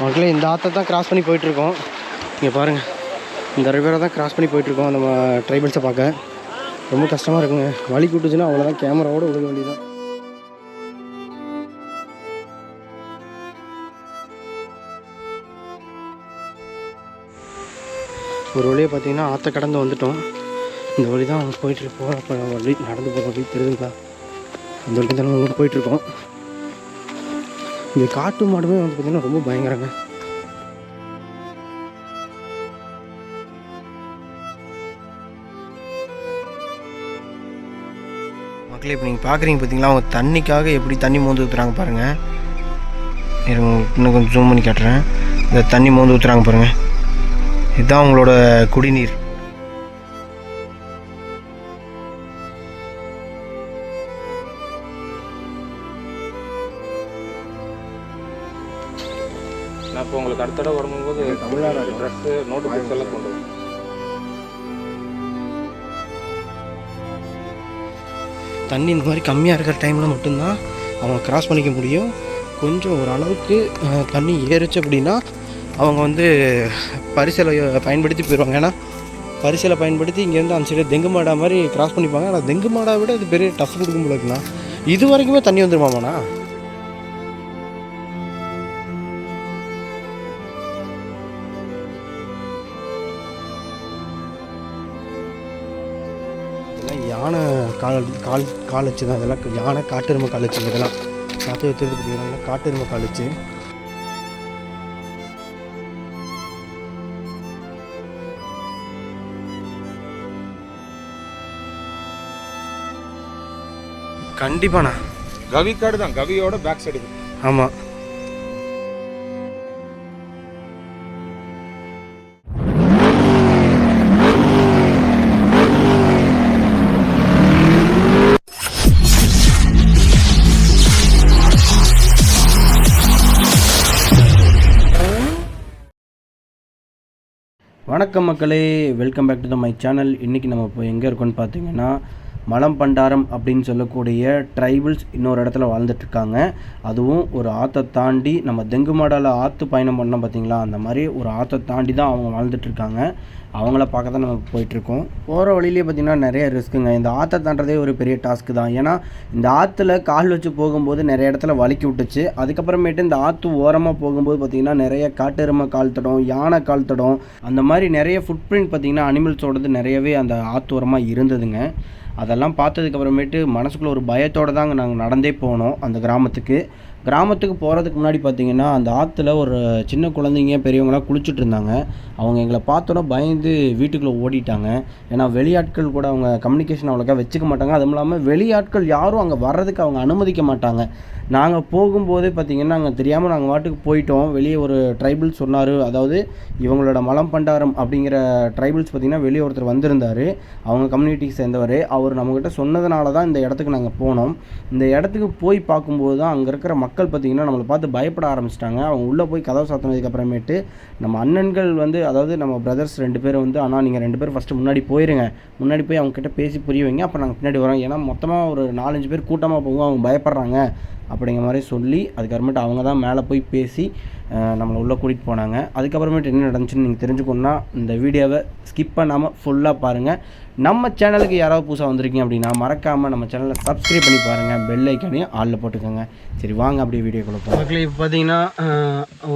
மக்களே இந்த ஆற்றை தான் கிராஸ் பண்ணி போயிட்டுருக்கோம். இங்கே பாருங்கள், இந்த ரிவரை தான் கிராஸ் பண்ணி போயிட்டுருக்கோம். நம்ம ட்ரைபல்ஸை பார்க்க ரொம்ப கஷ்டமாக இருக்குங்க. வழி கூட்டுச்சுன்னா அவ்வளோதான், கேமராவோடு விழுக வேண்டியதான். ஒரு வழியை பார்த்தீங்கன்னா ஆற்றை கடந்து வந்துட்டோம். இந்த வழி தான் அவங்க போயிட்டுருப்போம். அப்போ வழி நடந்து போகிற வழி தெரியுதுங்களா? இந்த வழி தான் நம்ம போயிட்டுருக்கோம். இங்கே காட்டு மாடுமே வந்து பார்த்திங்கன்னா ரொம்ப பயங்கரங்க. மக்களே இப்போ நீங்கள் பார்க்குறீங்க பார்த்தீங்களா, அவங்க தண்ணிக்காக எப்படி தண்ணி மோந்து ஊற்றுறாங்க பாருங்கள். இன்னும் கொஞ்சம் ஜூம் பண்ணி காட்டுறேன். இந்த தண்ணி மோந்து ஊற்றுறாங்க பாருங்கள். இதுதான் அவங்களோட குடிநீர். நான் இப்போ உங்களுக்கு அடுத்த தடவை வரும்போது தமிழ்நாடு ட்ரெஸ்ஸு நோட்டு புக்ஸ் எல்லாம் கொண்டு வரும். தண்ணி இந்த மாதிரி கம்மியாக இருக்கிற டைமில் மட்டும்தான் அவங்க கிராஸ் பண்ணிக்க முடியும். கொஞ்சம் ஓரளவுக்கு தண்ணி ஏறிச்சு அப்படின்னா அவங்க வந்து பரிசலை பயன்படுத்தி போயிடுவாங்க. ஏன்னா பரிசலை பயன்படுத்தி இங்கேருந்து அந்த சைடு தெங்கு மாடா மாதிரி கிராஸ் பண்ணிப்பாங்க. ஆனால் தெங்கு மாடா விட இது பெரிய டஃப் கொடுக்கும் போல இருக்குண்ணா. இது வரைக்குமே தண்ணி வந்துருமாமாண்ணா? யானை கால் வச்சு தான் இதெல்லாம். யானை காட்டெருமை கால் வச்சு இதெல்லாம் காற்று வைத்தது பார்த்தீங்கன்னா காட்டெருமை கால் வச்சு. கண்டிப்பாண்ணா கவி காடு தான், கவியோட பேக் சைடு. ஆமாம். வணக்கம் மக்களே, welcome back to the my channel. இன்றைக்கி நம்ம இப்போ எங்கே இருக்கோன்னு பார்த்தீங்கன்னா மலம்பண்டாரம் அப்படின்னு சொல்லக்கூடிய ட்ரைபிள்ஸ் இன்னொரு இடத்துல வாழ்ந்துட்டுருக்காங்க. அதுவும் ஒரு ஆற்றை தாண்டி, நம்ம தெங்கு மாடால் ஆற்று பயணம் பண்ணோம் பார்த்தீங்களா, அந்த மாதிரி ஒரு ஆற்றை தாண்டி தான் அவங்க வாழ்ந்துட்டுருக்காங்க. அவங்கள பார்க்க தான் நம்ம போயிட்டுருக்கோம். போகிற வழியிலே பார்த்திங்கன்னா நிறைய ரிஸ்க்குங்க. இந்த ஆற்றை தாண்டதே ஒரு பெரிய டாஸ்க்கு தான். ஏன்னா இந்த ஆற்றுல கால் வச்சு போகும்போது நிறைய இடத்துல வலிக்கி விட்டுச்சு. அதுக்கப்புறமேட்டு இந்த ஆற்று ஓரமாக போகும்போது பார்த்திங்கன்னா நிறைய காட்டெருமை கால் தடம், யானை கால் தடம், அந்த மாதிரி நிறைய ஃபுட் பிரிண்ட் பார்த்திங்கன்னா அனிமல்ஸோடது நிறையவே அந்த ஆற்று ஓரமாக இருந்ததுங்க. அதெல்லாம் பார்த்ததுக்கப்புறமேட்டு மனசுக்குள்ளே ஒரு பயத்தோடு தாங்க நாங்கள் நடந்தே போனோம் அந்த கிராமத்துக்கு போகிறதுக்கு முன்னாடி பார்த்திங்கன்னா அந்த ஆற்றுல ஒரு சின்ன குழந்தைங்க பெரியவங்களாம் குளிச்சுட்டு இருந்தாங்க. அவங்க எங்களை பார்த்தோன்னா பயந்து வீட்டுக்குள்ளே ஓடிட்டாங்க. ஏன்னா வெளியாட்கள் கூட அவங்க கம்யூனிகேஷன் அவ்வளோக்கா வச்சுக்க மாட்டாங்க. அதுவும் இல்லாமல் வெளியாட்கள் யாரும் அங்கே வர்றதுக்கு அவங்க அனுமதிக்க மாட்டாங்க. நாங்கள் போகும்போதே பார்த்திங்கன்னா நாங்கள் தெரியாமல் நாங்கள் வாட்டுக்கு போயிட்டோம். வெளியே ஒரு ட்ரைபிள் சொன்னார், அதாவது இவங்களோட மலம்பண்டாரம் அப்படிங்கிற ட்ரைபிள்ஸ் பார்த்திங்கன்னா வெளியே ஒருத்தர் வந்திருந்தார், அவங்க கம்யூனிட்டிக்கு சேர்ந்தவர். அவர் நம்மக்கிட்ட சொன்னதுனால தான் இந்த இடத்துக்கு நாங்கள் போனோம். இந்த இடத்துக்கு போய் பார்க்கும்போது தான் அங்கே இருக்கிற மக்கள் பார்த்திங்கன்னா நம்மளை பார்த்து பயப்பட ஆரம்பிச்சிட்டாங்க. அவங்க உள்ளே போய் கதவு சாத்தினதுக்கு அப்புறமேட்டு நம்ம அண்ணன்கள் வந்து, அதாவது நம்ம பிரதர்ஸ் 2 பேர் வந்து, ஆனால் நீங்கள் 2 பேர் ஃபஸ்ட்டு முன்னாடி போயிருங்க, முன்னாடி போய் அவங்கக்கிட்ட பேசி புரிய வைங்க, அப்போ நாங்கள் பின்னாடி வரோம். ஏன்னா மொத்தமாக ஒரு 4-5 பேர் கூட்டமாக போகும், அவங்க பயப்படுறாங்க அப்படிங்கிற மாதிரி சொல்லி அதுக்கப்புறமேட்டு அவங்க தான் மேலே போய் பேசி நம்மளை உள்ளே கூட்டிகிட்டு போனாங்க. அதுக்கப்புறமேட்டு என்ன நடந்துச்சுன்னு நீங்கள் தெரிஞ்சுக்கணுன்னா இந்த வீடியோவை ஸ்கிப் பண்ணாமல் ஃபுல்லாக பாருங்கள். நம்ம சேனலுக்கு யாராவது புதுசாக வந்திருக்கீங்க அப்படின்னா மறக்காமல் நம்ம சேனலை சப்ஸ்கிரைப் பண்ணி பாருங்கள், பெல் ஐக்கானையும் ஆளில் போட்டுக்கோங்க. சரி வாங்க அப்படியே வீடியோக்குள்ளே போகலாம். மக்களே இப்போ பார்த்தீங்கன்னா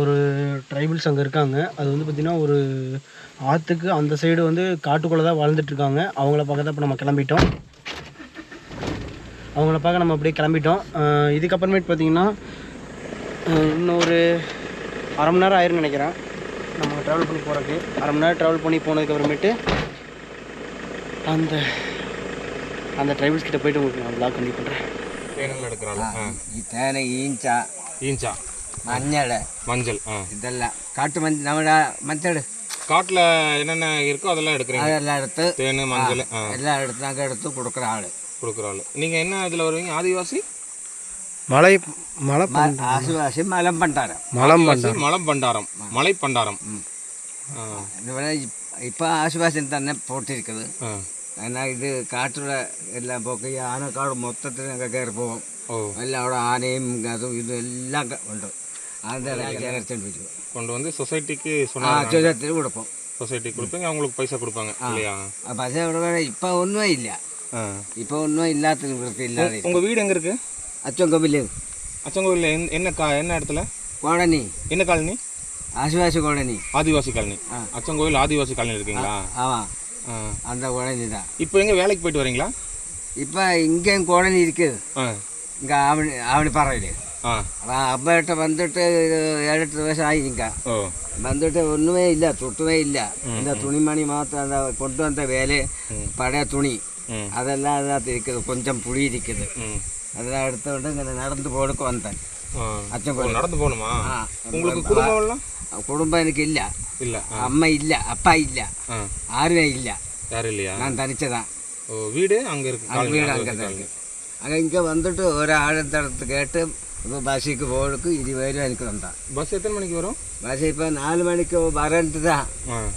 ஒரு ட்ரைபிள்ஸ் அங்கே இருக்காங்க. அது வந்து பார்த்திங்கன்னா ஒரு ஆற்றுக்கு அந்த சைடு வந்து காட்டுக்குள்ளே தான் வாழ்ந்துட்டுருக்காங்க. அவங்கள பார்க்க தான் இப்போ நம்ம கிளம்பிட்டோம். நம்ம அப்படியே கிளம்பிட்டோம். இதுக்கப்புறமேட்டு பார்த்திங்கன்னா இன்னொரு அரை மணி நேரம் ஆயிரும்னு நினைக்கிறேன் நம்ம ட்ராவல் பண்ணி போகிறதுக்கு. அரை மணி நேரம் ட்ராவல் பண்ணி போனதுக்கப்புறமேட்டு அந்த ட்ரைபிள்ஸ் கிட்ட போய்ட்டு உங்களுக்கு நான் விளாக் கண்டிப்பாக பண்ணுறேன். தேனெல்லாம் எடுக்கிறாங்க. தேனை ஈஞ்சா மஞ்சள் இதெல்லாம் காட்டு மஞ்சள். நம்ம மஞ்சள் காட்டில் என்னென்ன இருக்கோ அதெல்லாம் எடுக்கிறீங்க? அதெல்லாம் எடுத்து தேன் மஞ்சள் எல்லாம் எடுத்து நாங்கள் எடுத்து கொடுக்குற ஆள். நீங்கள் என்ன இதில் வருவீங்க? ஆதிவாசி ஆசிவாசி மலம்பண்டாரம். மலைப்பண்டாரம். இப்போ ஆசிவாசி தானே போட்டிருக்குது. ஏன்னா இது காற்றுல எல்லாம் போக்கு ஆனைக்காடு மொத்தத்தில் நாங்கள் கയറി போவோம். எல்லாம் അവിടെ ആനയും അതും ഇതും എല്ലാം ഉണ്ട്. அதெல்லாம் எடுத்துட்டு போயிடுவோம். கொண்டு வந்து சொசைட்டிக்கு சொன்னாங்க, சொசைட்டியில் கொடுப்போம். சொசைட்டி கொடுப்பீங்க, அவங்களுக்கு பைசா கொடுப்பாங்க இல்லையா? பைசா கொடுக்க இப்போ ஒன்றும் இல்லை. இப்போ ஒன்றும் இல்லாத நிவர்த்தி இல்லாத. உங்கள் வீடு எங்கே இருக்குது? அச்சங்கோவில். அச்சங்கோவில் என்ன இடத்துல? கோடனி. என்ன காலனி? ஆதிவாசி கோடனி. ஆதிவாசி காலனி. அச்சங்கோவில் ஆதிவாசி காலனி இருக்கீங்களா? ஆமாம், அந்த கோடனி தான். இப்போ எங்கே வேலைக்கு போயிட்டு வரீங்களா? இப்போ இங்கேயும் கோடனி இருக்குது, இங்கே ஆவணிப்பாறையில். அப்பாட்ட வந்துட்டு 7-8 வருஷம் ஆகிங்க. வந்துட்டு ஒன்றுமே இல்லை, தொட்டுமே இல்லை. இந்த துணிமணி மாத்திரம் அந்த கொண்டு வந்த வேலை, பழைய துணி அதெல்லாம் அதான் இருக்குது, கொஞ்சம் புளி இருக்குது. அதெல்லாம் எடுத்துக்கிட்டு இங்கே நடந்து போடுக்கு வந்தேன். அச்சங்கோவில் நடந்து போகணுமா? உங்களுக்கு குடும்பம்? குடும்பம் எனக்கு இல்லை. இல்லை, அம்மா இல்லை, அப்பா இல்லை, யாருமே இல்லை. யாரும் இல்லையா? நான் தனிச்சதான். வீடு அங்கே இருக்கு, வீடு அங்கே தான் இருக்குது. அங்கே இங்கே வந்துட்டு ஒரு ஆழத்தடத்து கேட்டு இப்போ பஸ்ஸுக்கு போகிறதுக்கு 20 ரூபா எனக்கு வந்தான். பஸ் எத்தனை மணிக்கு வரும்? பஸ் இப்போ 4 மணிக்கு வரன்ட்டு தான்,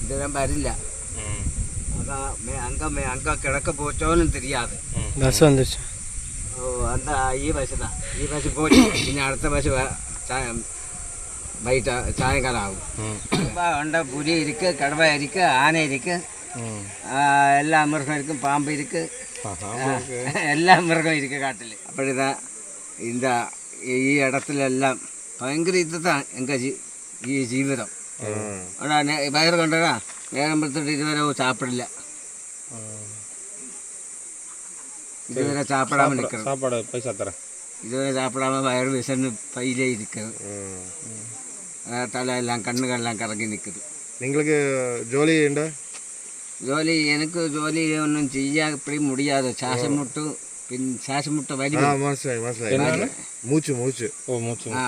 இதெல்லாம் வரில்ல. அங்கே கிடக்க போச்சோன்னு தெரியாது. பஸ் வந்துருச்சு. அந்த பஸ் தான், பஸ் போச்சு. இனி அடுத்த பஸ் பைட்ட சாயங்காலம் ஆகும். இப்போ புலி இருக்குது, கடவை இருக்குது, ஆனை இருக்குது, எல்லா மிருகம் இருக்குது, பாம்பு இருக்குது, எல்லா மிருகம் இருக்குது காட்டில். அப்படி தான் இந்த இடத்துல எல்லாம் பயங்கர இது தான் எங்கள் ஜீவிதம். ஆனால் வயிறு கொண்டா நேரம் படுத்துட்டு இதுவரை சாப்பிடல, இதுவரை சாப்பிடாம நிற்கிறோம். சாப்பாடு பைசா தரேன். இதுவரை சாப்பிடாம வயிறு விசன்னு பையிலே இருக்குது, தலையெல்லாம் கண்ணுகள்லாம் கறங்கி நிற்குது. നിങ്ങൾക്ക് ജോലി ഉണ്ടോ? ജോലി എനിക്ക് ജോലി ഒന്നും ചെയ്യാൻ ഇപ്പഴി മുടിയാതെ. ശ്വാസം മുട്ടും, പിന്നെ ശ്വാസം മുട്ട വലി. മനസ്സിലായി. മൂച്ച്.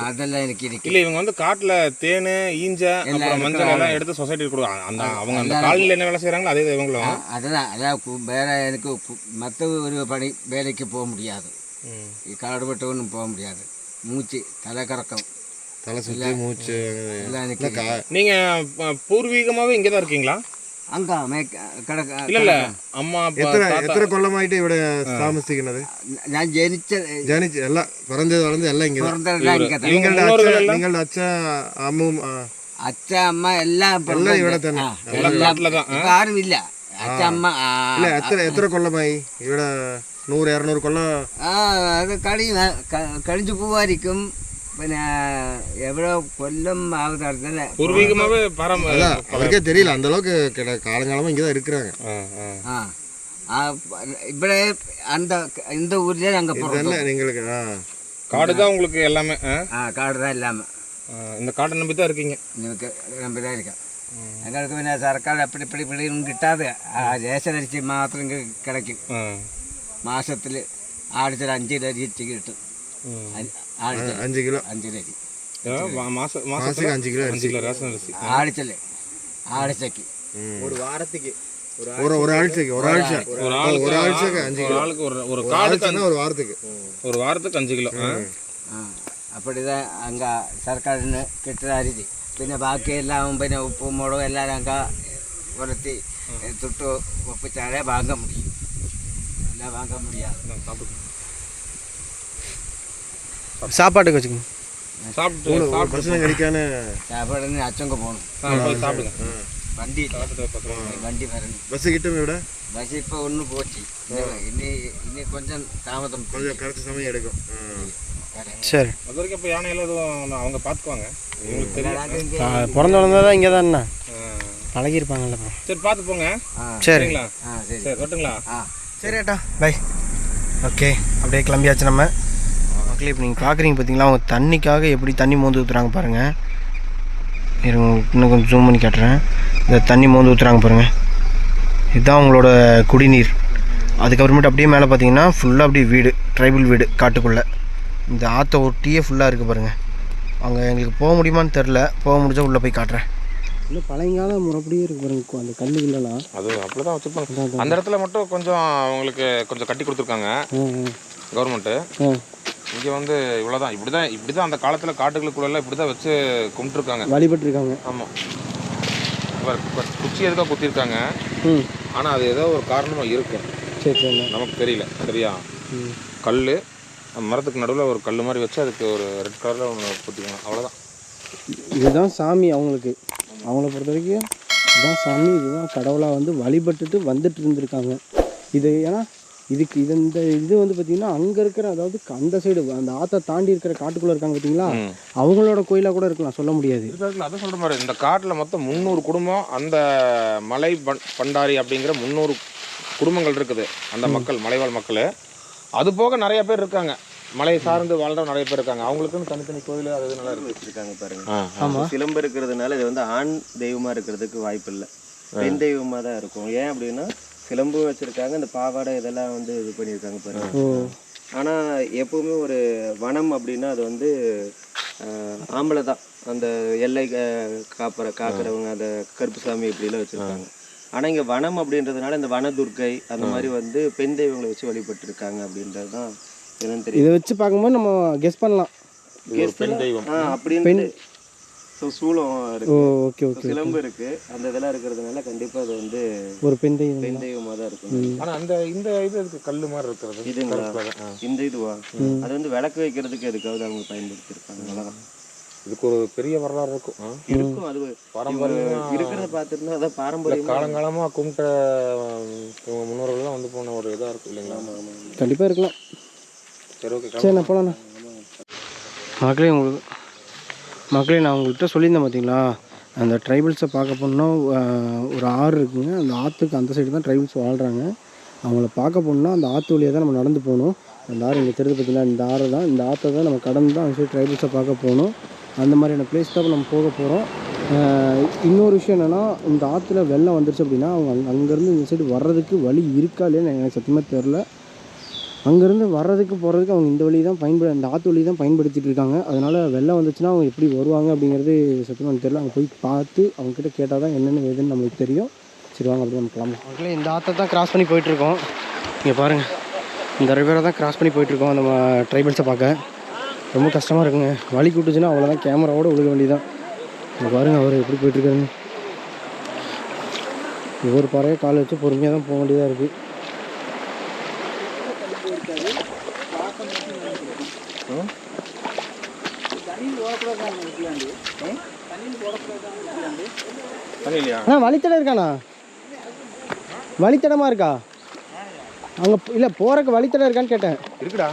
அதெல்லாம் எனக்கு இருக்கு. இல்லை, இவங்க வந்து காட்டில் தேன், ஈஞ்ச, அப்புறம் மஞ்சள் எல்லாம் எடுத்து சொசைட்டி கொடுக்குறாங்க. அந்த அவங்க அந்த காலையில் என்ன வேலை செய்கிறாங்களோ அதே இவங்களும். அதான் வேற எனக்கு மற்ற ஒரு பணி வேலைக்கு போக முடியாது, காடுபட்டு ஒன்றும் போக முடியாது. மூச்சு, தலை கறக்கம், தலை சுற்றி மூச்சு எல்லாம் எனக்கு. நீங்கள் பூர்வீகமாகவே இங்கே தான் இருக்கீங்களா? அங்கே இல்ல അമ്മ എത്ര കൊല്ലമായിട്ട് ഇവിടെ താമസിക്കുന്നത്? ഞാൻ ജനിച്ച എല്ലാം പറഞ്ഞത് വളർന്നത് എല്ലാം ഇങ്ങനെ. നിങ്ങളുടെ അച്ഛൻ അമ്മും അമ്മ എല്ലാം ഇവിടെ തന്നെ. ആരും ഇല്ല. അച്ഛ അമ്മ ഇല്ല. എത്ര കൊല്ലമായി ഇവിടെ? 100-200 കൊല്ലം. അത് കഴിച്ചു പോവായിരിക്കും. പിന്നെ எவ்வளோ கொல்லம் ஆகுது பூர்வீகமாகவே அவருக்கே தெரியல, அந்த அளவுக்கு காலங்காலமாக இங்கே தான் இருக்கிறாங்க. இப்படி இந்த ஊர்லேயே நாங்கள் போகிறோம். எங்களுக்கு காடு தான் உங்களுக்கு எல்லாமே. காடு தான் எல்லாமே. இந்த காட்டை நம்பி தான் இருக்கீங்க? நம்பி தான் இருக்கேன். எங்களுக்கு പിന്നെ സർക്കാർ இப்படி ஒன்றும் கிட்டாது. ரேஷன் அரிசி மாத்திரம் கிடைக்கும். மாதத்தில் ஆடிச்சல் 5 கிலோ அரிசி கிட்டும். 5 கிலோ மாசத்துக்கு 5 கிலோ ரேஷன் அரிசி ஆடிச்சைக்கு ஒரு வாரத்துக்கு ஒரு ஆഴ്ചக்கு 5 கிலோ. ஒரு காடுக்கு ஒரு வாரத்துக்கு 5 கிலோ. அப்படிதான் அங்கே சர்க்காரின்னு கிட்டுற அரிசி. പിന്നെ ബാക്കിയെല്ലാം പിന്നെ ഉപ്പും മുളകും എല്ലാം ഞങ്ങൾക്ക് ഉലർത്തി തൊട്ട് ഒപ്പിച്ചാലേ വാങ്ങാൻ முடியும். എല്ലാം വാങ്ങാൻ முடியாது. சாப்பாட்டுக்கு வச்சுக்கணும். சாப்பாடு அச்சங்க போகணும். வண்டி வரணும். பஸ் கிட்டும் ഇവിടെ? பஸ் இப்போ ஒன்று போச்சு. இனி கொஞ்சம் தாமதம், கொஞ்சம் கரெக்ட் சமயம் எடுக்கும். சரி, அது வரைக்கும் இப்போ யானையில் எதுவும் அவங்க பார்த்துக்குவாங்க. பிறந்து வளர்ந்ததான் இங்கே தான் பழகிருப்பாங்கல்ல. சரி, பார்த்து போங்க. சரிங்களா? சரி, வரட்டுங்களா? சரி ஏட்டா, பை. ஓகே, அப்படியே கிளம்பியாச்சு நம்ம. மக்களே, இப்போ நீங்கள் பார்க்குறீங்க பார்த்தீங்களா, அவங்க தண்ணிக்காக எப்படி தண்ணி மோந்து ஊற்றுறாங்க பாருங்கள். இன்னும் கொஞ்சம் ஜூம் பண்ணி காட்டுறேன். இந்த தண்ணி மோந்து ஊற்றுறாங்க பாருங்கள். இதுதான் அவங்களோட குடிநீர். அதுக்கப்புறமேட்டு அப்படியே மேலே பார்த்தீங்கன்னா ஃபுல்லாக அப்படியே வீடு, ட்ரைபல் வீடு காட்டுக்குள்ளே. இந்த ஆற்றை ஒட்டியே ஃபுல்லாக இருக்குது பாருங்கள். அங்கே எங்களுக்கு போக முடியுமான்னு தெரில, போக முடிஞ்சால் உள்ளே போய் காட்டுறேன். இன்னும் பழையங்கால முறைப்படியே இருக்கு பாருங்க அந்த கல்லுகளெல்லாம். அது அப்படி தான் வச்சுருப்பாங்க. அந்த இடத்துல மட்டும் கொஞ்சம் அவங்களுக்கு கொஞ்சம் கட்டி கொடுத்துருக்காங்க கவர்மெண்ட்டு. இங்கே வந்து இவ்வளோதான், இப்படி தான் அந்த காலத்தில் காட்டுகளுக்குள்ளெல்லாம் இப்படி தான் வச்சு கும்பிட்டுருக்காங்க, வழிபட்டுருக்காங்க. ஆமாம், குச்சி எதுக்காக குத்திருக்காங்க. ஆனால் அது ஏதோ ஒரு காரணமாக இருக்கும். சரி, நமக்கு தெரியல. சரியா? கல் மரத்துக்கு நடுவில் ஒரு கல் மாதிரி வச்சு அதுக்கு ஒரு ரெட் கலரில் ஒன்று குத்திக்கணும், அவ்வளோதான். இதுதான் சாமி அவங்கள பொறுத்த வரைக்கும் இதுதான் சாமி, இதுதான் கடவுளாக வந்து வழிபட்டுட்டு வந்துட்டு இருந்திருக்காங்க. இது ஏன்னா இந்த இது வந்து பார்த்திங்கன்னா அங்கே இருக்கிற, அதாவது அந்த சைடு அந்த ஆற்றை தாண்டி இருக்கிற காட்டுக்குள்ளே இருக்காங்க பார்த்தீங்களா, அவங்களோட கோயிலாக கூட இருக்கலாம், சொல்ல முடியாது. அதான் சொல்கிற மாதிரி இந்த காட்டில் மொத்தம் 300 குடும்பம், அந்த மலை பண்டாரி அப்படிங்கிற 300 குடும்பங்கள் இருக்குது அந்த மக்கள், மலைவாழ் மக்கள். அது போக நிறைய பேர் இருக்காங்க, மலை சார்ந்து வாழ்ற நிறைய பேர் இருக்காங்க. அவங்களுக்குன்னு தனித்தனி கோயில் அது நல்லா வச்சிருக்காங்க பாருங்க. சிலம்பு இருக்கிறதுனால இது வந்து ஆண் தெய்வமா இருக்கிறதுக்கு வாய்ப்பு இல்லை, பெண் தெய்வமா தான் இருக்கும். ஏன் அப்படின்னா சிலம்பு வச்சிருக்காங்க, இந்த பாவாடை இதெல்லாம் வந்து இது பண்ணியிருக்காங்க பாருங்க. ஆனா எப்பவுமே ஒரு வனம் அப்படின்னா அது வந்து ஆம்பளை தான், அந்த எல்லை காக்கிறவங்க, அந்த கருப்புசாமி இப்படிலாம் வச்சிருக்காங்க. ஆனா இங்க வனம் அப்படின்றதுனால இந்த வனதுர்க்கை அந்த மாதிரி வந்து பெண் தெய்வங்களை வச்சு வழிபட்டு இருக்காங்க அப்படின்றது தான் என்னன்னு தெரியும். இதை வச்சு பார்க்கும்போது நம்ம கெஸ் பண்ணலாம், பெண் தெய்வம் அப்படின்னு. சூலம் இருக்கு, ஓகே ஓகே, சிலம்பு இருக்கு, அந்த இதெல்லாம் இருக்கிறதுனால கண்டிப்பா அது வந்து ஒரு பெண் தெய்வமா தான் இருக்கும். ஆனா இந்த இது இருக்கு, கல்லு மாதிரி இருக்கிறது இதுங்களா, இந்த இதுவா, அது வந்து விளக்கு வைக்கிறதுக்கு எதுக்காவது அவங்க பயன்படுத்தி இருப்பாங்க. அவ்வளவுதான். இதுக்கு ஒரு பெரிய வரலாறு இருக்கும். அது பாரம்பரியம் இருக்கிறத பார்த்துட்டு அதான் பாரம்பரியம், காலங்காலமா கும்பிட்ட முன்னோர்கள்லாம் வந்து போன ஒரு இதா இருக்கும் இல்லைங்களா? கண்டிப்பாக இருக்கலாம். சரி, ஓகே, சரி நான் போகலாண்ணா. மக்களே நான் உங்கள்கிட்ட சொல்லியிருந்தேன் பார்த்தீங்களா, அந்த ட்ரைபல்ஸை பார்க்க போனால் ஒரு ஆறு இருக்குங்க, அந்த ஆற்றுக்கு அந்த சைடு தான் ட்ரைபல்ஸ் வாழ்கிறாங்க. அவங்கள பார்க்க போகணுன்னா அந்த ஆற்று வழியாக தான் நம்ம நடந்து போகணும். அந்த ஆறு இங்கே தெரிஞ்சு பார்த்தீங்கன்னா இந்த ஆறு தான், இந்த ஆற்றை தான் நம்ம கடந்து தான் அந்த சைடு ட்ரைபல்ஸை பார்க்க போகணும். அந்த மாதிரியான பிளேஸ் தான் நம்ம போக போகிறோம். இன்னொரு விஷயம் என்னென்னா, இந்த ஆற்றுல வெள்ளம் வந்துருச்சு அப்படின்னா அவங்க அங்கேருந்து இந்த சைடு வர்றதுக்கு வழி இருக்கா இல்லைன்னு எனக்கு சத்தியமாக தெரில. அங்கேருந்து வர்றதுக்கு போகிறதுக்கு அவங்க இந்த வழி தான் இந்த ஆற்று வழி தான் பயன்படுத்திகிட்டு இருக்காங்க. அதனால் வெள்ளம் வந்துச்சுன்னா அவங்க எப்படி வருவாங்க அப்படிங்கிறது சத்தியமாக எனக்கு தெரியல. அவங்க போய் பார்த்து அவங்ககிட்ட கேட்டால் தான் என்னென்ன ஏதுன்னு நம்மளுக்கு தெரியும். சரி வாங்க அப்படி நம்ம கிளம்பலாம். மக்களே இந்த ஆற்றை தான் கிராஸ் பண்ணி போயிட்டுருக்கோம். இங்கே பாருங்கள், இந்த ரிவரை தான் கிராஸ் பண்ணி போயிட்டுருக்கோம் நம்ம ட்ரைபல்ஸை பார்க்க. ரொம்ப கஷ்டமாக இருக்குங்க, வழி கூட்டுச்சுன்னா அவ்வளோதான், கேமராவோட உழுக வேண்டியதான். இங்கே பாருங்கள் அவர் எப்படி போயிட்டுருக்காருங்க. ஒவ்வொரு பாறையை காலை வச்சு பொறுமையாக தான் போக வேண்டியதாக இருக்குது. வழித்தடம் இருக்காண்ணா, வழித்தடமா இருக்கா அங்கே? இல்லை போகிறக்கு வழித்தடம் இருக்கான்னு கேட்டேன். இருக்குடா,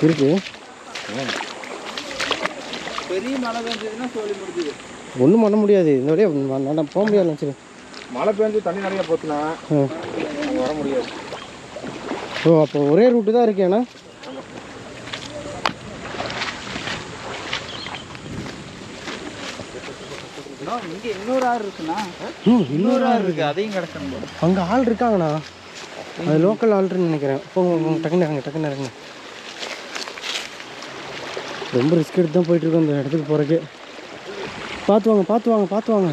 இருக்கு. பெரிய மழை பெஞ்சதுன்னா சொல்லி முடிஞ்சுது, ஒன்றும் பண்ண முடியாது, இந்த வழியாக போக முடியாது. சரி, மழை பெஞ்சு தண்ணி நிறைய போச்சுன்னா வர முடியாது. ஓ அப்போ ஒரே ரூட்டு தான் இருக்கு. ஏன்னா இங்கே இன்னொரு ஆறு இருக்குண்ணா, இன்னொரு ஆறு இருக்கு, அதையும் கிடக்கணும். அங்கே ஆள் இருக்காங்கண்ணா, அது லோக்கல் ஆள்னு நினைக்கிறேன். போங்க டக்குன்னு இறங்க. ரொம்ப ரிஸ்க் எடுத்து தான் போயிட்டுருக்கோம் இந்த இடத்துக்கு போகிறக்கு. பார்த்து வாங்க.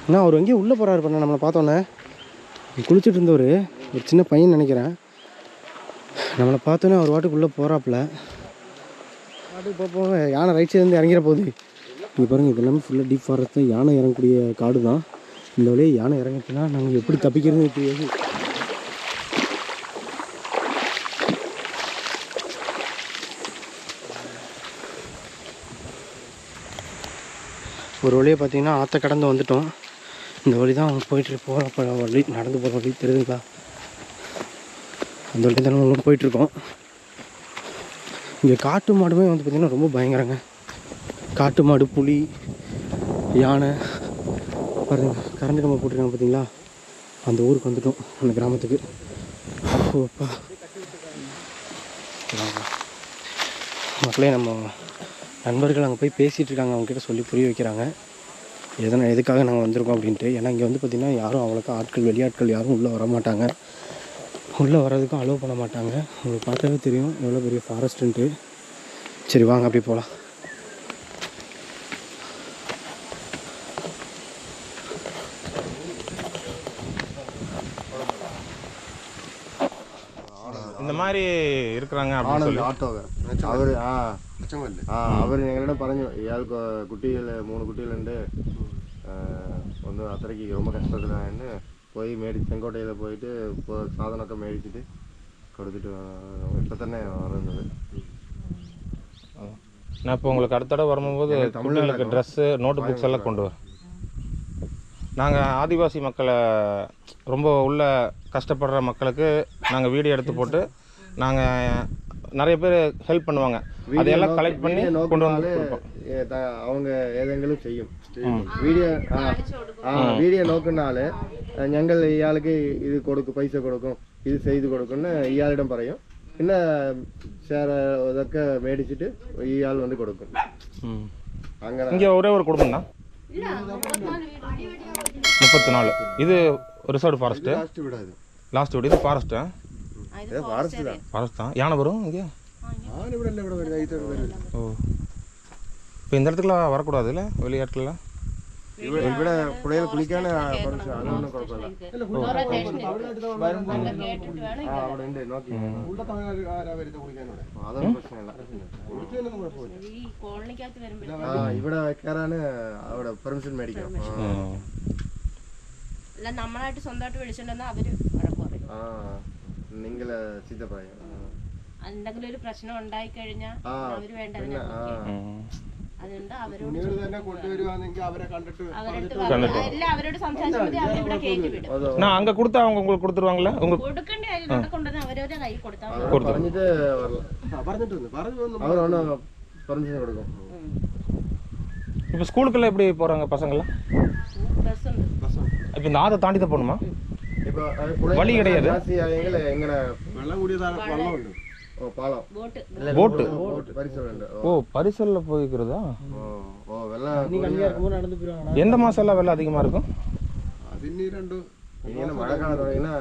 அண்ணா அவர் எங்கேயும் உள்ளே போகிறாரு பண்ண, நம்மளை பார்த்தோன்னே குளிச்சுட்டு இருந்தவர், ஒரு சின்ன பையன் நினைக்கிறேன். நம்மளை பார்த்தோன்னே அவர் வாட்டுக்கு உள்ளே போகிறாப்புல. வாட்டுக்கு போக யானை ரைட் சைடு வந்து இறங்கிற போகுது. இங்கே பாருங்கள், இது எல்லாமே ஃபுல்லாக டீப் ஃபாரஸ்ட் தான், யானை இறங்கக்கூடிய காடு தான். இந்த வழியே யானை இறங்கிச்சுன்னா நாங்கள் எப்படி தப்பிக்கிறதுன்னு தெரியாது. ஒரு வழியை பார்த்தீங்கன்னா ஆற்றை கடந்து வந்துட்டோம். இந்த வழி தான் அவங்க போகிற வழி, நடந்து போகிற வழி தெரியுதுங்களா? அந்த வழி தான் நம்ம போயிட்டுருக்கோம். இங்கே காட்டு மாடுமே வந்து பார்த்திங்கன்னா ரொம்ப பயங்கரங்க. காட்டு மாடு, புலி, யானை பாருங்க. கரண்ட் கம்பம் போட்டிருக்காங்க பார்த்தீங்களா? அந்த ஊருக்கு வந்துட்டோம், அந்த கிராமத்துக்கு. அப்பா மக்களே, நம்ம நண்பர்கள் அங்கே போய் பேசிகிட்டு இருக்காங்க, அவங்ககிட்ட சொல்லி புரிய வைக்கிறாங்க எதுக்காக நாங்கள் வந்திருக்கோம் அப்படின்ட்டு. ஏன்னா இங்கே வந்து பார்த்திங்கன்னா யாரும் அவ்வளோக்கா வெளியாட்கள் யாரும் உள்ளே வர மாட்டாங்க, உள்ளே வர்றதுக்கும் அலோவ் பண்ண மாட்டாங்க. உங்களுக்கு பார்த்தாவே தெரியும் எவ்வளோ பெரிய ஃபாரஸ்ட்டுன்ட்டு. சரி வாங்க அப்படி போகலாம். இந்த மாதிரி இருக்கிறாங்க அப்படின்னு சொல்லி அவர் அவர் ഞങ്ങളുടെ പറഞ്ഞു ഇയാൾക്ക് കുട്ടികൾ 3 കുട്ടികളുണ്ട്, ഒന്ന് അത്രയ്ക്ക് ரொம்ப കഷ്ടത്തിലായെന്ന് പോയി ചെങ്കോട്ടയിൽ പോയിട്ട് സാധനമൊക്കെ മേടിച്ചിട്ട് கொடுத்துட்டு இப்போ தானே வந்தது. நான் இப்போ உங்களுக்கு அடுத்த தடவை வரும்போது தமிழ்நாட்டுக்கு ட்ரெஸ்ஸு நோட்டு புக்ஸ் எல்லாம் கொண்டு வரேன். நாங்கள் ஆதிவாசி மக்களை ரொம்ப உள்ள கஷ்டப்படுற மக்களுக்கு நாங்கள் வீடியோ எடுத்து போட்டு நாங்கள் நிறைய பேர் ஹெல்ப் பண்ணுவாங்க. அதையெல்லாம் கலெக்ட் பண்ணி கொண்டு வந்து கொடுப்போம். அவங்க ഏതെങ്കിലും ചെയ്യും വീഡിയോ നോക്കുന്നയാള് ഞങ്ങൾ ഇയാൾക്ക് ഇത് കൊടുക്കും, പൈസ കൊടുക്കും, ഇത് ചെയ്ത് കൊടുക്കുമെന്ന് ഇയാളിடம் പറയും. പിന്നെ ഷെയർ ഇതൊക്കെ മേടിച്ചിട്ട് ഇയാൾ വന്ന് കൊടുക്കും. അങ്ങനെ இங்கே ஒரே ஒரு குடும்பம் தான் 34. இது ரிசர்வ் ஃபாரஸ்ட்டு. லாஸ்ட் வீடு இது ஃபாரஸ்ட்டு. ஃபாரஸ்ட் தான். யானை வரும் இங்கே? ஓ, இப்போ இந்த இடத்துக்குலாம் வரக்கூடாது இல்லை வெளியாட்கள்லாம்? ഇവിടെ പുഴയിൽ കുളിക്കാൻ അതൊന്നും കുഴപ്പമില്ല. അവിടെ ഉണ്ട് നോക്കി അതൊന്നും പ്രശ്നമില്ല. ഇവിടെ കയറാന് അവിടെ പെർമിഷൻ മേടിക്കണം. നമ്മളായിട്ട് സ്വന്തമായിട്ട് വിളിച്ചിട്ടുണ്ടെന്ന് അവര് വഴക്ക് പറയും. നിങ്ങള് ചീത്ത പറയും. എന്തെങ്കിലും ഒരു പ്രശ്നം ഉണ്ടായി കഴിഞ്ഞാൽ അവര് വേണ്ട അതുകൊണ്ട് അവരോട് അവരോട് സംസാരിച്ചാൽ അവരിവിടെ കയറ്റി വിടും. நான் அங்கே கொடுத்தா அவங்க உங்களுக்கு கொடுத்துருவாங்களா? உங்களுக்கு കൊടുക്കേണ്ട കാര്യം കൊണ്ടുവന്ന് അവരവരുടെ കൈ കൊടുത്താൽ പറഞ്ഞിട്ട് അവരാണ് പെർമിഷൻ കൊടുക്കും. இப்போ ஸ்கூலுக்கெல்லாம் எப்படி போகிறாங்க பசங்கள்லாம்? ബസ് ഉണ്ട്. இப்போ இந்த ஆதை தாண்டி தான் போகணுமா? ഇപ്പൊ வழி கிடையாது. എങ്ങനെ വെള്ളം കൂടിയതാണ്, വെള്ളമുണ്ട്. ஓ பாலம், போட்டு பரிசல். ஓ, பரிசலில் போய்க்கிறதா? ஓ வெள்ளம் எந்த மாதம்லாம் வெள்ளம் அதிகமாக இருக்கும்? அது இன்னி ரெண்டு மழை காலம் தொடங்கினா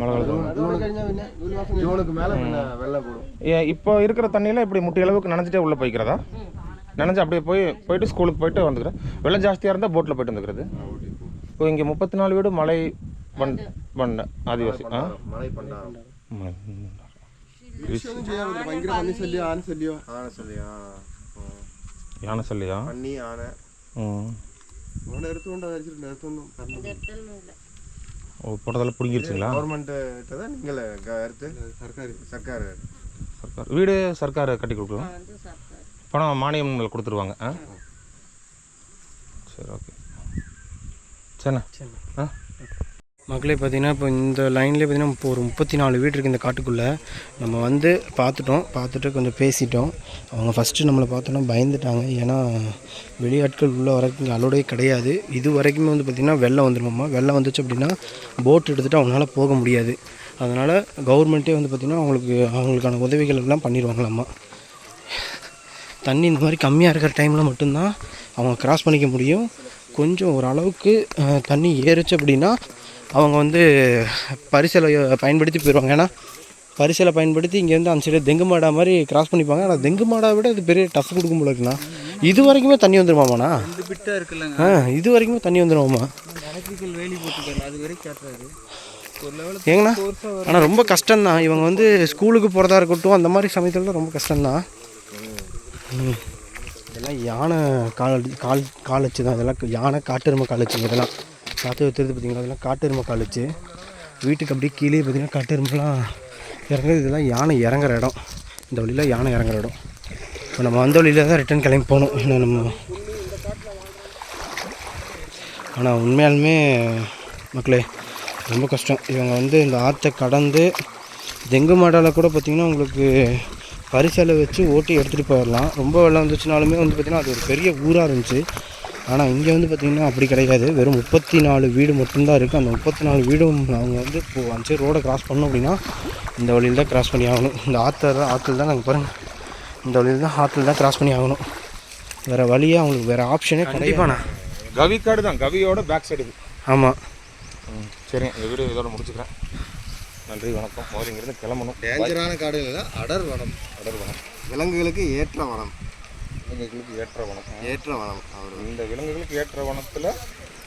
மழை காலம் ஜூனுக்கு மேலே வெள்ளம் கூடும். இப்போ இருக்கிற தண்ணியெல்லாம் இப்படி முட்டி அளவுக்கு நனைஞ்சிட்டே உள்ளே போய்க்கிறதா? நனைஞ்சு அப்படியே போயிட்டு ஸ்கூலுக்கு போயிட்டு வந்துக்கிறேன். வெள்ளம் ஜாஸ்தியாக இருந்தால் போட்டில் போயிட்டு வந்துக்கிறது. இப்போ இங்கே 34 வீடு மலை பண்ண ஆதிவாசி. மலை பண்டாரம் யானை சொல்லியா? പന്നി, ആന ஓ, போட்டதெல்லாம் பிடிங்கிருச்சுங்களா? கவர்மெண்ட் தான் நீங்கள் சர்க்கார் வீடு சர்க்கார் கட்டி கொடுக்கலாம். பணம் மானியம் உங்களுக்கு கொடுத்துருவாங்க. சரி, ஓகே. சரிண்ணா. மக்களே பார்த்தீங்கன்னா இப்போ இந்த லைன்லேயே பார்த்தீங்கன்னா இப்போ ஒரு 34 வீடு இருக்குது இந்த காட்டுக்குள்ளே. நம்ம வந்து பார்த்துட்டு கொஞ்சம் பேசிட்டோம். அவங்க ஃபஸ்ட்டு நம்மளை பார்த்தோன்னா பயந்துட்டாங்க. ஏன்னா வெளியாட்கள் உள்ளே வரக்கு இங்கே அலோடே கிடையாது. இது வரைக்குமே வந்து பார்த்திங்கன்னா வெள்ளம் வந்துடுமாம்மா. வெள்ளம் வந்துச்சு அப்படின்னா போட் எடுத்துகிட்டு அவங்களால போக முடியாது. அதனால் கவர்மெண்ட்டே வந்து பார்த்திங்கன்னா அவங்களுக்கான உதவிகள் எல்லாம் பண்ணிடுவாங்களாம்மா. தண்ணி இந்த மாதிரி கம்மியாக இருக்கிற டைமில் மட்டும்தான் அவங்க கிராஸ் பண்ணிக்க முடியும். கொஞ்சம் ஓரளவுக்கு தண்ணி ஏறுச்சு அப்படின்னா அவங்க வந்து பரிசலை பயன்படுத்தி போயிடுவாங்க. ஏன்னா பரிசலை பயன்படுத்தி இங்கேருந்து அந்த சைடு தெங்கு மாடா மாதிரி கிராஸ் பண்ணிப்பாங்க. ஆனால் தெங்கு மாடா விட இது பெரிய டஃப் கொடுக்கும் போல இருக்குண்ணா. இது வரைக்குமே தண்ணி வந்துடுமாண்ணா? இது வரைக்குமே தண்ணி வந்துடுமாம்மா. ஏங்கண்ணா, ஆனால் ரொம்ப கஷ்டம்தான். இவங்க வந்து ஸ்கூலுக்கு போகிறதா இருக்கட்டும், அந்த மாதிரி சமயத்தில் ரொம்ப கஷ்டம்தான். இதெல்லாம் யானை கால் வச்சு தான். இதெல்லாம் யானை காட்டெருமை கால் வச்சுங்க. இதெல்லாம் பார்த்து தெரிஞ்சு பார்த்தீங்களா? அதெல்லாம் காட்டெருமை கால் வச்சு வீட்டுக்கு அப்படியே கீழே பார்த்தீங்கன்னா காட்டெருமைலாம் இறங்குறது. இதெல்லாம் யானை இறங்குற இடம். இந்த வழியில் யானை இறங்குற இடம். இப்போ நம்ம அந்த வழியில் தான் ரிட்டன் கிளம்பி போகணும். ஏன்னா நம்ம ஆனால் உண்மையாலுமே மக்களே ரொம்ப கஷ்டம். இவங்க வந்து இந்த ஆற்றை கடந்து தெங்கு மாடால் கூட பார்த்திங்கன்னா உங்களுக்கு பரிசலை வச்சு ஓட்டி எடுத்துகிட்டு போயிடலாம். ரொம்ப வெள்ளம் வந்துச்சுனாலுமே வந்து பார்த்திங்கன்னா அது ஒரு பெரிய ஊராக இருந்துச்சு. ஆனால் இங்கே வந்து பார்த்திங்கன்னா அப்படி கிடையாது. வெறும் 34 வீடு மட்டும்தான் இருக்குது. அந்த 34 வீடும் அவங்க வந்து இப்போது அஞ்சு ரோடை கிராஸ் பண்ணணும் அப்படின்னா இந்த வழியில் தான் கிராஸ் பண்ணி ஆகணும். இந்த ஆற்றுல தான் நாங்கள் பாருங்கள், இந்த வழியில் தான் ஆற்றுல தான் கிராஸ் பண்ணி ஆகணும். வேறு வழியாக அவங்களுக்கு வேறு ஆப்ஷனே கண்டிப்பாண்ணா. கவிக்காடு தான், கவியோட பேக் சைடு. ஆமாம். சரிங்க, இந்த வீடியோ இதோட முடிச்சுக்கிறேன். நன்றி, வணக்கம். முதல்ல இங்கேருந்து கிளம்பணும். டேஞ்சரான காடு இல்லை, அடர் வனம். விலங்குகளுக்கு ஏற்ற வனம். விலங்குகளுக்கு ஏற்ற வனம். இந்த விலங்குகளுக்கு ஏற்ற வனத்தில்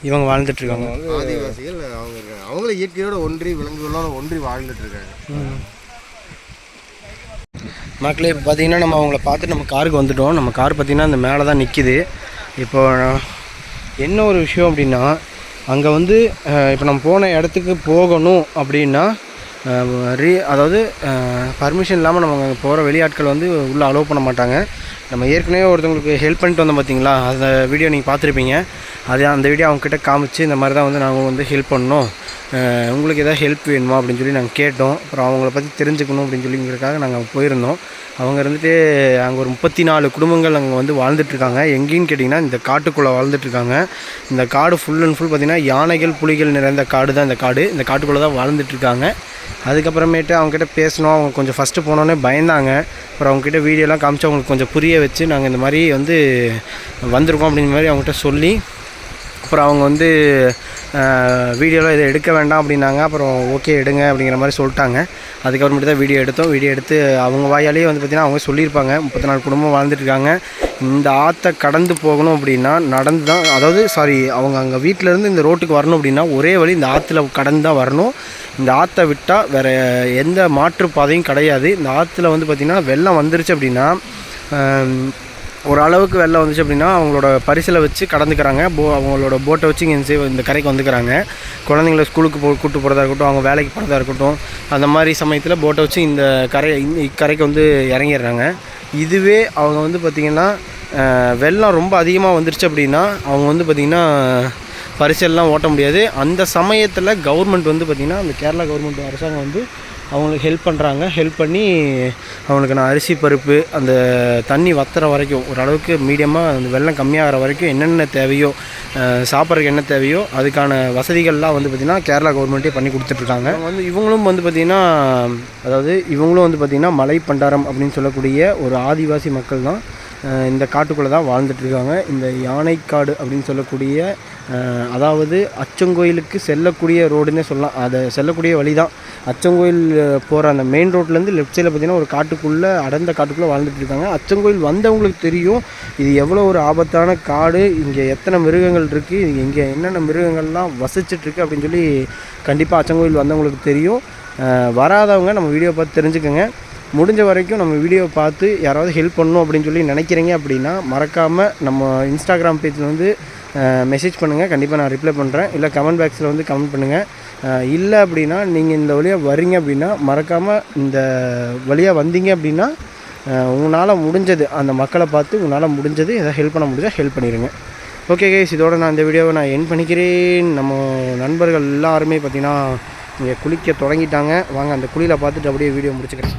இவங்க வாழ்ந்துட்டுருக்காங்க. ஆதிவாசிகள் அவங்க இருக்காங்க. அவங்களும் இயற்கையோட ஒன்றி விலங்குகளோட ஒன்றி வாழ்ந்துட்டுருக்காங்க. மக்களே இப்போ பார்த்திங்கன்னா நம்ம அவங்கள பார்த்துட்டு நம்ம காருக்கு வந்துவிட்டோம். நம்ம கார் பார்த்திங்கன்னா அந்த மேலே தான் நிற்கிது. இப்போ என்ன ஒரு விஷயம் அப்படின்னா, அங்கே வந்து இப்போ நம்ம போன இடத்துக்கு போகணும் அப்படின்னா அதாவது பர்மிஷன் இல்லாமல் நம்ம அங்கே போகிற வெளியாட்கள் வந்து உள்ளே அலோவ் பண்ண மாட்டாங்க. நம்ம ஏற்கனவே ஒருத்தவங்களுக்கு ஹெல்ப் பண்ணிட்டு வந்தோம் பார்த்தீங்களா, அந்த வீடியோ நீங்கள் பார்த்துருப்பீங்க. அந்த வீடியோ அவங்கக்கிட்ட காமிச்சு இந்த மாதிரி தான் வந்து நாங்கள் வந்து ஹெல்ப் பண்ணோம், உங்களுக்கு எதாவது ஹெல்ப் வேணுமா அப்படின்னு சொல்லி நாங்கள் கேட்டோம். அப்புறம் அவங்கள பற்றி தெரிஞ்சுக்கணும் அப்படின்னு சொல்லிங்கிறதுக்காக நாங்கள் போயிருந்தோம். அவங்க இருந்துட்டு அங்கே ஒரு 34 குடும்பங்கள் அங்கே வந்து வாழ்ந்துட்டுருக்காங்க. எங்கேன்னு கேட்டிங்கன்னா இந்த காட்டுக்குள்ளே வாழ்ந்துட்டுருக்காங்க. இந்த காடு ஃபுல் அண்ட் ஃபுல் பார்த்திங்கன்னா யானைகள் புலிகள் நிறைந்த காடு தான் இந்த காடு. இந்த காட்டுக்குள்ளே தான் வாழ்ந்துட்டுருக்காங்க. அதுக்கப்புறமேட்டு அவங்ககிட்ட பேசினோம். அவங்க கொஞ்சம் ஃபஸ்ட்டு போனோன்னே பயந்தாங்க. அப்புறம் அவங்ககிட்ட வீடியோலாம் காமிச்சு அவங்களுக்கு கொஞ்சம் புரிய வச்சு நாங்கள் இந்த மாதிரி வந்து வந்திருக்கோம் அப்படிங்கிற மாதிரி அவங்ககிட்ட சொல்லி, அப்புறம் அவங்க வந்து வீடியோலாம் இதை எடுக்க வேண்டாம் அப்படின்னாங்க. அப்புறம் ஓகே எடுங்க அப்படிங்கிற மாதிரி சொல்லிட்டாங்க. அதுக்கப்புறமேட்டு தான் வீடியோ எடுத்தோம். வீடியோ எடுத்து அவங்க வாயாலேயே வந்து பார்த்திங்கன்னா அவங்க சொல்லியிருப்பாங்க 34 குடும்பம் வாழ்ந்துட்டுருக்காங்க. இந்த ஆற்றை கடந்து போகணும் அப்படின்னா நடந்து தான், அதாவது அவங்க அங்கே வீட்டிலேருந்து இந்த ரோட்டுக்கு வரணும் அப்படின்னா ஒரே வழி இந்த ஆற்றுல கடந்து தான் வரணும். இந்த ஆற்றை விட்டால் வேறு எந்த மாற்றுப்பாதையும் கிடையாது. இந்த ஆற்றுல வந்து பார்த்திங்கன்னா வெள்ளம் வந்துருச்சு அப்படின்னா, ஒரு அளவுக்கு வெள்ளம் வந்துச்சு அப்படின்னா அவங்களோட பரிசலை வச்சு கடந்துக்கிறாங்க. அவங்களோட போட்டை வச்சு இங்கே இந்த கரைக்கு வந்துக்கிறாங்க. குழந்தைங்கள ஸ்கூலுக்கு கூப்பிட்டு போகிறதா இருக்கட்டும், அவங்க வேலைக்கு போகிறதா இருக்கட்டும், அந்த மாதிரி சமயத்தில் போட்டை வச்சு இந்த இக்கரைக்கு வந்து இறங்கிடுறாங்க. இதுவே அவங்க வந்து பார்த்திங்கன்னா வெள்ளம் ரொம்ப அதிகமாக வந்துருச்சு அப்படின்னா அவங்க வந்து பார்த்திங்கன்னா பரிசல்லாம் ஓட்ட முடியாது. அந்த சமயத்தில் கவர்மெண்ட் வந்து பார்த்திங்கன்னா அந்த கேரளா கவர்மெண்ட் அரசாங்கம் வந்து அவங்களுக்கு ஹெல்ப் பண்ணுறாங்க. ஹெல்ப் பண்ணி அவங்களுக்கு நான் அரிசி பருப்பு அந்த தண்ணி வத்துற வரைக்கும் ஓரளவுக்கு மீடியமாக அந்த வெள்ளம் கம்மியாகிற வரைக்கும் என்னென்ன தேவையோ, சாப்பிட்றதுக்கு என்ன தேவையோ அதுக்கான வசதிகள்லாம் வந்து பார்த்திங்கன்னா கேரளா கவர்மெண்ட்டே பண்ணி கொடுத்துட்ருக்காங்க. இவங்களும் வந்து பார்த்திங்கன்னா இவங்களும் வந்து பார்த்திங்கன்னா மலை பண்டாரம் அப்படின்னு சொல்லக்கூடிய ஒரு ஆதிவாசி மக்கள் தான். இந்த காட்டுக்குள்ளே தான் வாழ்ந்துட்டுருக்காங்க. இந்த யானைக்காடு அப்படின்னு சொல்லக்கூடிய, அதாவது அச்சங்கோயிலுக்கு செல்லக்கூடிய ரோடுன்னே சொல்லலாம். அதை செல்லக்கூடிய வழி தான் அச்சங்கோயில் போகிற அந்த மெயின் ரோட்லேருந்து லெஃப்ட் சைடில் பார்த்திங்கன்னா ஒரு காட்டுக்குள்ளே அடர்ந்த காட்டுக்குள்ளே வாழ்ந்துட்டுருக்காங்க. அச்சங்கோயில் வந்தவங்களுக்கு தெரியும் இது எவ்வளோ ஒரு ஆபத்தான காடு, இங்கே எத்தனை மிருகங்கள் இருக்குது, இங்கே என்னென்ன மிருகங்கள்லாம் வசிச்சிட்ருக்கு அப்படின்னு சொல்லி கண்டிப்பாக அச்சங்கோயில் வந்தவங்களுக்கு தெரியும். வராதவங்க நம்ம வீடியோ பார்த்து தெரிஞ்சுக்கோங்க. முடிஞ்ச வரைக்கும் நம்ம வீடியோ பார்த்து யாராவது ஹெல்ப் பண்ணணும் அப்படின்னு சொல்லி நினைக்கிறீங்க அப்படின்னா மறக்காமல் நம்ம இன்ஸ்டாகிராம் பேஜில் வந்து மெசேஜ் பண்ணுங்கள். கண்டிப்பாக நான் ரிப்ளை பண்ணுறேன். இல்லை கமெண்ட் பாக்ஸில் வந்து கமெண்ட் பண்ணுங்கள். இல்லை அப்படின்னா நீங்கள் இந்த வழியாக வரீங்க அப்படின்னா மறக்காமல் இந்த வழியாக வந்தீங்க அப்படின்னா உங்களால் முடிஞ்சது அந்த மக்களை பார்த்து உங்களால் முடிஞ்சது எதாவது ஹெல்ப் பண்ண முடிஞ்சால் ஹெல்ப் பண்ணிடுங்க. ஓகே கைஸ், இதோட நான் இந்த வீடியோவை நான் எண்ட் பண்ணிக்கிறேன். நம்ம நண்பர்கள் எல்லாருமே பார்த்திங்கன்னா இங்கே குளிக்க தொடங்கிட்டாங்க. வாங்க அந்த குளியில் பார்த்துட்டு அப்படியே வீடியோ முடிச்சுக்கிறேன்.